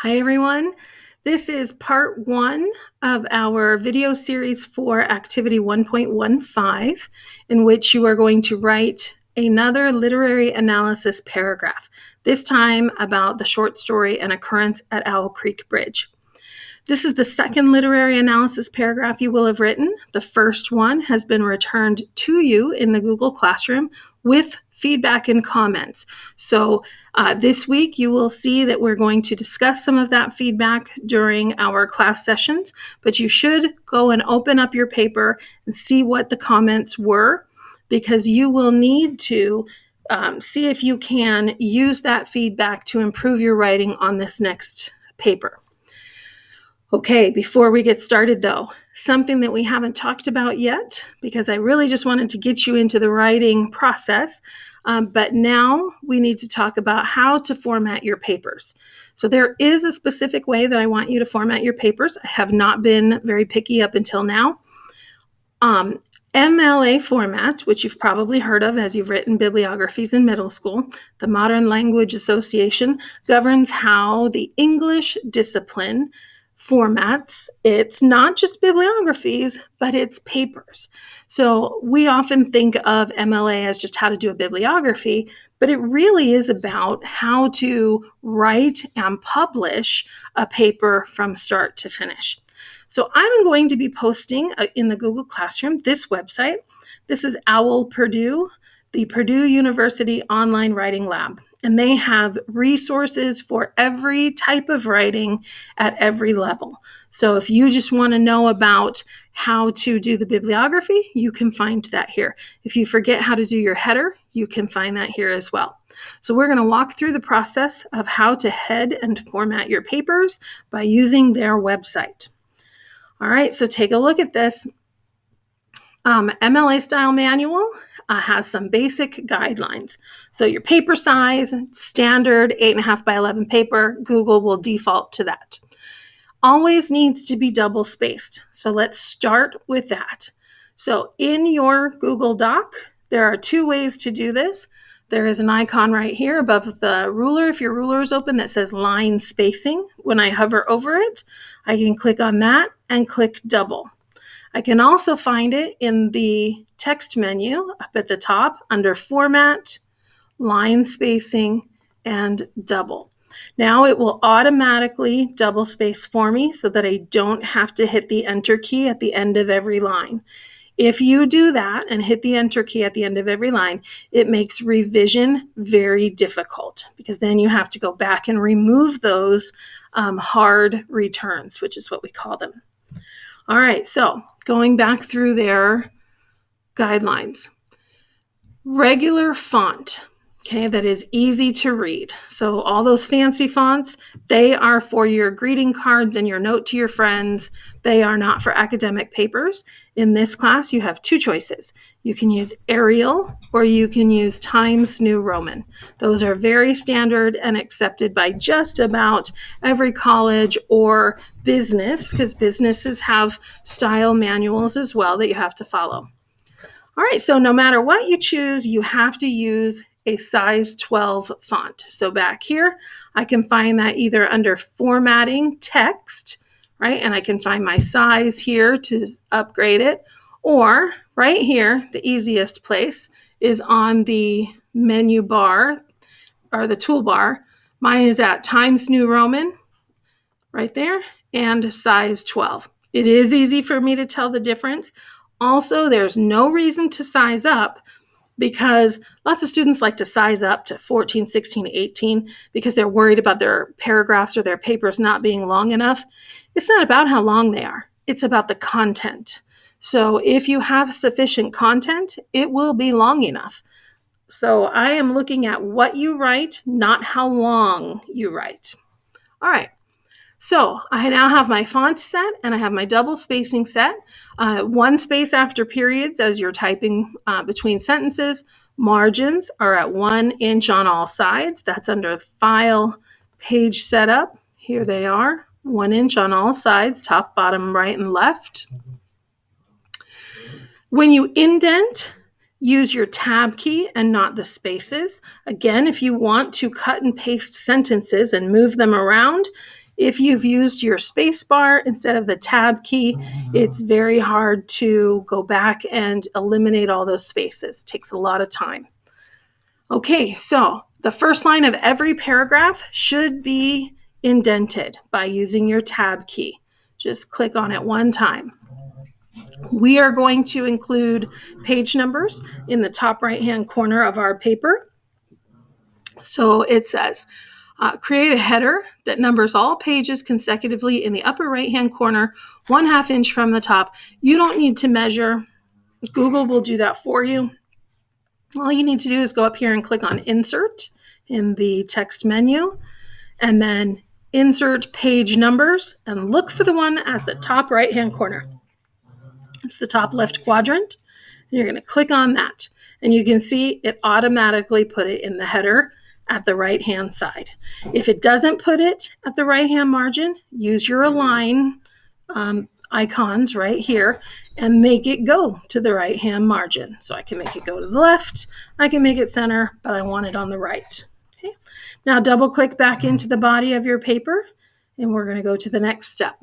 Hi, everyone. This is part 1 of our video series for Activity 1.15, in which you are going to write another literary analysis paragraph, this time about the short story An Occurrence at Owl Creek Bridge. This is the second literary analysis paragraph you will have written. The first one has been returned to you in the Google Classroom with feedback and comments. So this week you will see that we're going to discuss some of that feedback during our class sessions, but you should go and open up your paper and see what the comments were, because you will need to see if you can use that feedback to improve your writing on this next paper. Okay, before we get started though, something that we haven't talked about yet, because I really just wanted to get you into the writing process, but now we need to talk about how to format your papers. So there is a specific way that I want you to format your papers. I have not been very picky up until now. MLA format, which you've probably heard of as you've written bibliographies in middle school, the Modern Language Association governs how the English discipline formats. It's not just bibliographies, but it's papers. So we often think of MLA as just how to do a bibliography, but it really is about how to write and publish a paper from start to finish. So I'm going to be posting in the Google Classroom this website. This is OWL Purdue, the Purdue University Online Writing Lab. And they have resources for every type of writing at every level. So if you just want to know about how to do the bibliography, you can find that here. If you forget how to do your header, you can find that here as well. So we're going to walk through the process of how to head and format your papers by using their website. All right, so take a look at this. MLA Style Manual has some basic guidelines. So your paper size, standard 8.5 by 11 paper, Google will default to that. Always needs to be double spaced. So let's start with that. So in your Google Doc, there are 2 ways to do this. There is an icon right here above the ruler, if your ruler is open, that says line spacing. When I hover over it, I can click on that and click double. I can also find it in the text menu up at the top under Format, Line Spacing, and Double. Now it will automatically double space for me so that I don't have to hit the Enter key at the end of every line. If you do that and hit the Enter key at the end of every line, it makes revision very difficult, because then you have to go back and remove those hard returns, which is what we call them. All right, so going back through their guidelines. Regular font, okay, that is easy to read. So all those fancy fonts, they are for your greeting cards and your note to your friends. They are not for academic papers. In this class, you have 2 choices. You can use Arial or you can use Times New Roman. Those are very standard and accepted by just about every college or business, because businesses have style manuals as well that you have to follow. All right, so no matter what you choose, you have to use a size 12 font. So back here, I can find that either under formatting text, right? And I can find my size here to upgrade it, or right here, the easiest place is on the menu bar or the toolbar. Mine is at Times New Roman right there and size 12. It is easy for me to tell the difference. Also, there's no reason to size up, because lots of students like to size up to 14, 16, 18 because they're worried about their paragraphs or their papers not being long enough. It's not about how long they are. It's about the content. So if you have sufficient content, it will be long enough. So I am looking at what you write, not how long you write. All right. So I now have my font set and I have my double spacing set. 1 space after periods as you're typing between sentences. Margins are at 1 inch on all sides. That's under File, Page Setup. Here they are, 1 inch on all sides, top, bottom, right, and left. When you indent, use your tab key and not the spaces. Again, if you want to cut and paste sentences and move them around, If you've used your space bar instead of the tab key, it's very hard to go back and eliminate all those spaces. It takes a lot of time. Okay, so the first line of every paragraph should be indented by using your tab key. Just click on it one time. We are going to include page numbers in the top right-hand corner of our paper. So it says, create a header that numbers all pages consecutively in the upper right-hand corner, 1/2 inch from the top. You don't need to measure. Google will do that for you. All you need to do is go up here and click on Insert in the text menu, and then Insert Page Numbers, and look for the one that has the top right-hand corner. It's the top left quadrant. And you're going to click on that, and you can see it automatically put it in the header at the right-hand side. If it doesn't put it at the right-hand margin, use your align icons right here and make it go to the right-hand margin. So I can make it go to the left, I can make it center, but I want it on the right. Okay. Now double click back into the body of your paper, and we're going to go to the next step.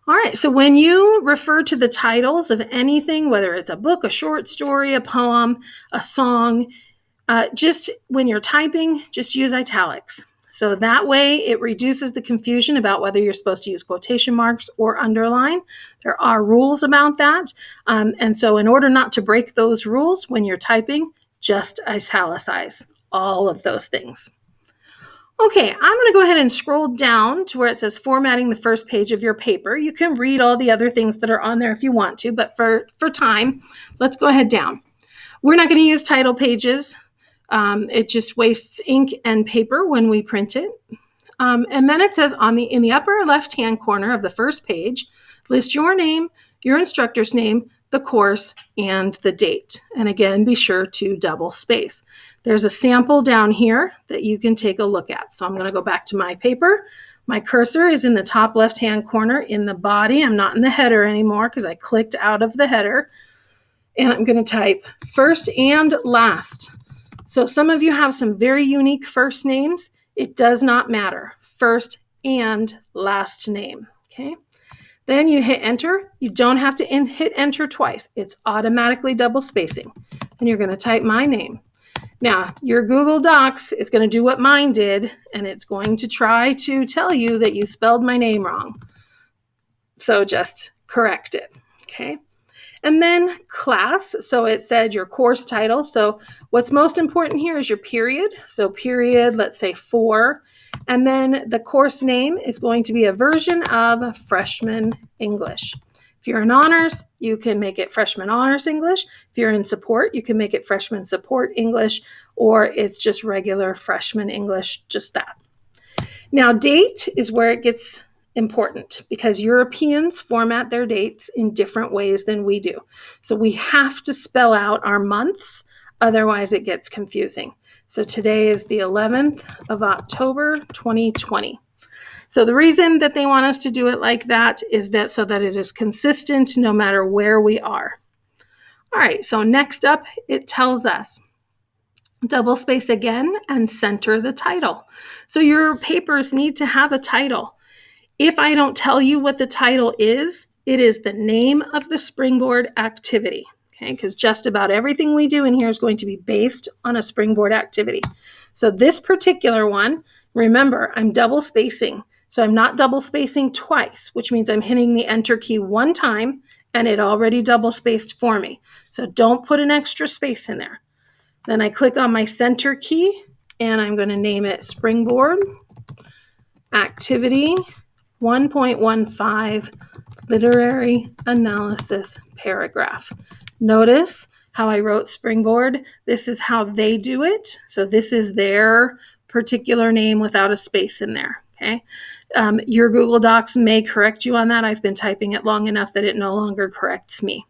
All right, so when you refer to the titles of anything, whether it's a book, a short story, a poem, a song, just when you're typing, just use italics. So that way it reduces the confusion about whether you're supposed to use quotation marks or underline. There are rules about that. And so in order not to break those rules when you're typing, just italicize all of those things. Okay, I'm going to go ahead and scroll down to where it says formatting the first page of your paper. You can read all the other things that are on there if you want to, but for time, let's go ahead down. We're not going to use title pages. It just wastes ink and paper when we print it. And then it says in the upper left-hand corner of the first page, list your name, your instructor's name, the course, and the date. And again, be sure to double space. There's a sample down here that you can take a look at. So I'm going to go back to my paper. My cursor is in the top left-hand corner in the body. I'm not in the header anymore because I clicked out of the header. And I'm going to type first and last. So some of you have some very unique first names. It does not matter. First and last name. Okay. Then you hit enter. You don't have to hit enter twice. It's automatically double spacing. And you're going to type my name. Now, your Google Docs is going to do what mine did, and it's going to try to tell you that you spelled my name wrong. So just correct it. Okay. And then class, so it said your course title. So what's most important here is your period. So period, let's say 4. And then the course name is going to be a version of Freshman English. If you're in honors, you can make it Freshman Honors English. If you're in support, you can make it Freshman Support English, or it's just regular Freshman English, just that. Now, date is where it gets important because Europeans format their dates in different ways than we do. So we have to spell out our months, otherwise it gets confusing. So today is the 11th of October, 2020. So the reason that they want us to do it like that is that so that it is consistent no matter where we are. All right, so next up, it tells us double space again and center the title. So your papers need to have a title. If I don't tell you what the title is, it is the name of the Springboard activity, okay? Because just about everything we do in here is going to be based on a Springboard activity. So this particular one, remember, I'm double spacing. So I'm not double spacing twice, which means I'm hitting the enter key one time and it already double spaced for me. So don't put an extra space in there. Then I click on my center key and I'm going to name it Springboard Activity 1.15 Literary Analysis Paragraph. Notice how I wrote Springboard. This is how they do it. So this is their particular name without a space in there. Okay. Your Google Docs may correct you on that. I've been typing it long enough that it no longer corrects me.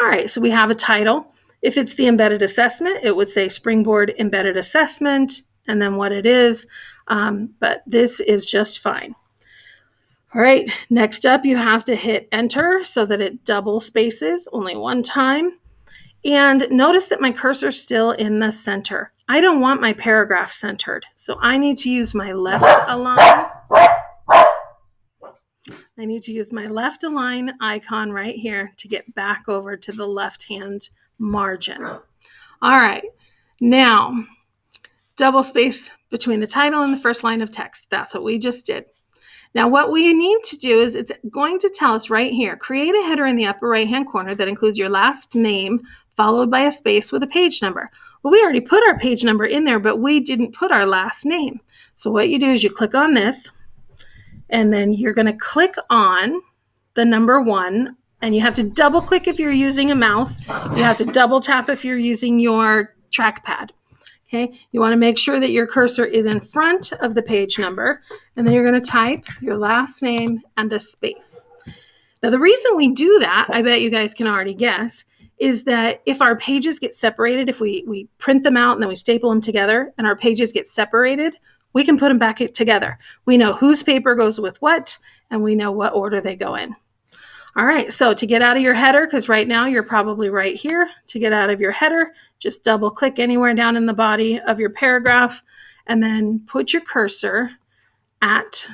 All right, so we have a title. If it's the embedded assessment, it would say Springboard Embedded Assessment and then what it is, but this is just fine. All right, next up, you have to hit enter so that it double spaces only one time. And notice that my cursor is still in the center. I don't want my paragraph centered, so I need to use my left align I need to use my left align icon right here to get back over to the left-hand margin. All right, now double space between the title and the first line of text. That's what we just did. Now what we need to do is it's going to tell us right here, create a header in the upper right-hand corner that includes your last name followed by a space with a page number. Well, we already put our page number in there, but we didn't put our last name. So what you do is you click on this, and then you're going to click on the number 1, and you have to double click if you're using a mouse. You have to double tap if you're using your trackpad. Okay, you want to make sure that your cursor is in front of the page number, and then you're going to type your last name and a space. Now, the reason we do that, I bet you guys can already guess, is that if our pages get separated, if we print them out and then we staple them together and our pages get separated, we can put them back together. We know whose paper goes with what, and we know what order they go in. All right, so to get out of your header, because right now you're probably right here, to get out of your header, just double click anywhere down in the body of your paragraph and then put your cursor at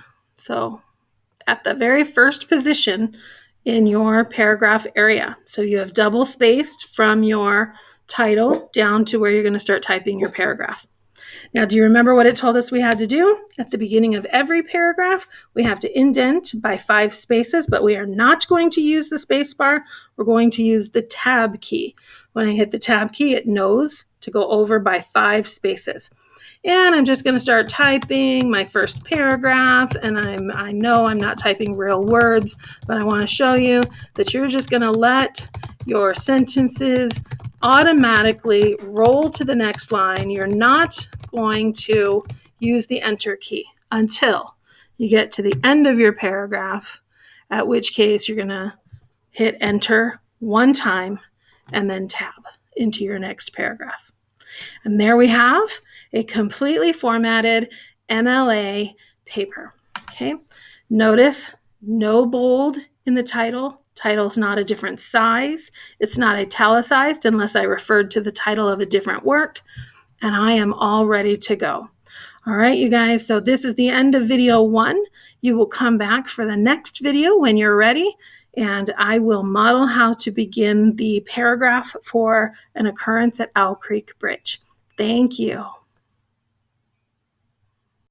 the very first position in your paragraph area. So you have double spaced from your title down to where you're going to start typing your paragraph. Now, do you remember what it told us we had to do? At the beginning of every paragraph, we have to indent by 5 spaces, but we are not going to use the space bar. We're going to use the tab key. When I hit the tab key, it knows to go over by 5 spaces. And I'm just going to start typing my first paragraph, and I know I'm not typing real words, but I want to show you that you're just going to let your sentences automatically roll to the next line. You're not going to use the enter key until you get to the end of your paragraph, at which case you're going to hit enter 1 time and then tab into your next paragraph. And there we have a completely formatted MLA paper. Okay. Notice no bold in the title. Title's not a different size. It's not italicized unless I referred to the title of a different work. And I am all ready to go. All right, you guys. So this is the end of video 1. You will come back for the next video when you're ready, and I will model how to begin the paragraph for an occurrence at Owl Creek Bridge. Thank you.